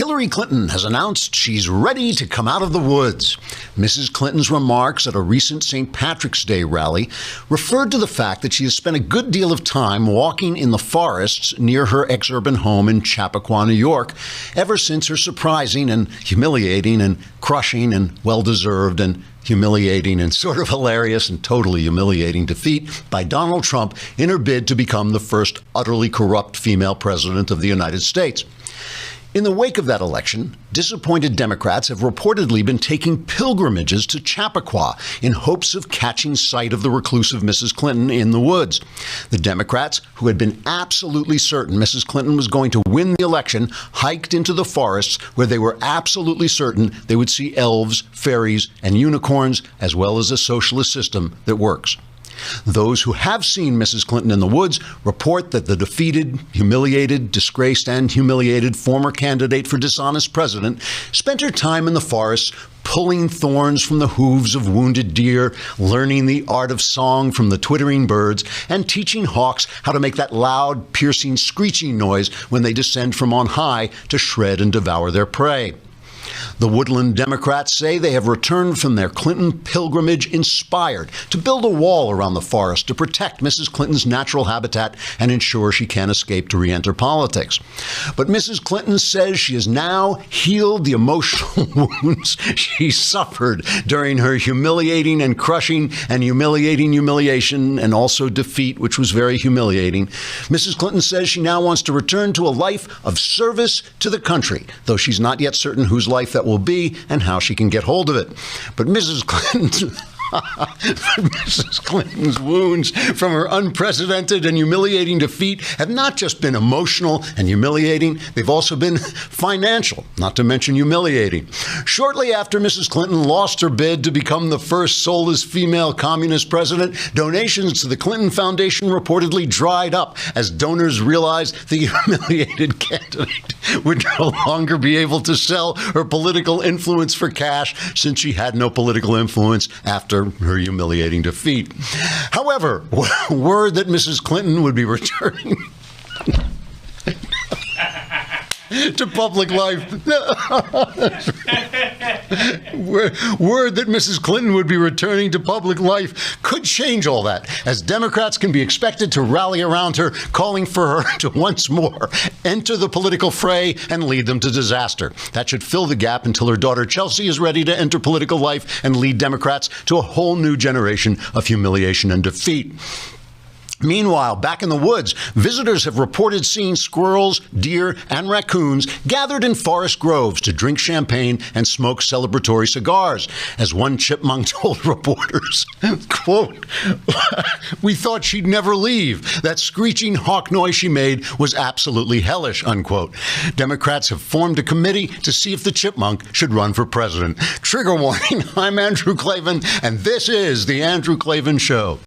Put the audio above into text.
Hillary Clinton has announced she's ready to come out of the woods. Mrs. Clinton's remarks at a recent St. Patrick's Day rally referred to the fact that she has spent a good deal of time walking in the forests near her ex-urban home in Chappaqua, New York, ever since her surprising and humiliating and crushing and well-deserved and humiliating and sort of hilarious and totally humiliating defeat by Donald Trump in her bid to become the first utterly corrupt female president of the United States. In the wake of that election, disappointed Democrats have reportedly been taking pilgrimages to Chappaqua in hopes of catching sight of the reclusive Mrs. Clinton in the woods. The Democrats, who had been absolutely certain Mrs. Clinton was going to win the election, hiked into the forests where they were absolutely certain they would see elves, fairies, and unicorns, as well as a socialist system that works. Those who have seen Mrs. Clinton in the woods report that the defeated, humiliated, disgraced, and humiliated former candidate for dishonest president spent her time in the forests pulling thorns from the hooves of wounded deer, learning the art of song from the twittering birds, and teaching hawks how to make that loud, piercing, screeching noise when they descend from on high to shred and devour their prey. The Woodland Democrats say they have returned from their Clinton pilgrimage inspired to build a wall around the forest to protect Mrs. Clinton's natural habitat and ensure she can't escape to re-enter politics. But Mrs. Clinton says she has now healed the emotional wounds she suffered during her humiliating and crushing and humiliating humiliation and also defeat, which was very humiliating. Mrs. Clinton says she now wants to return to a life of service to the country, though she's not yet certain whose life that will be and how she can get hold of it. But Mrs. Clinton's wounds from her unprecedented and humiliating defeat have not just been emotional and humiliating, they've also been financial, not to mention humiliating. Shortly after Mrs. Clinton lost her bid to become the first soulless female communist president, donations to the Clinton Foundation reportedly dried up as donors realized the humiliated candidate would no longer be able to sell her political influence for cash since she had no political influence after her humiliating defeat. However, word that Mrs. Clinton would be returning to public life. Word that Mrs. Clinton would be returning to public life could change all that, as Democrats can be expected to rally around her, calling for her to once more enter the political fray and lead them to disaster. That should fill the gap until her daughter Chelsea is ready to enter political life and lead Democrats to a whole new generation of humiliation and defeat. Meanwhile, back in the woods, visitors have reported seeing squirrels, deer, and raccoons gathered in forest groves to drink champagne and smoke celebratory cigars. As one chipmunk told reporters, quote, "We thought she'd never leave. That screeching hawk noise she made was absolutely hellish," unquote. Democrats have formed a committee to see if the chipmunk should run for president. Trigger warning, I'm Andrew Klavan, and this is The Andrew Klavan Show.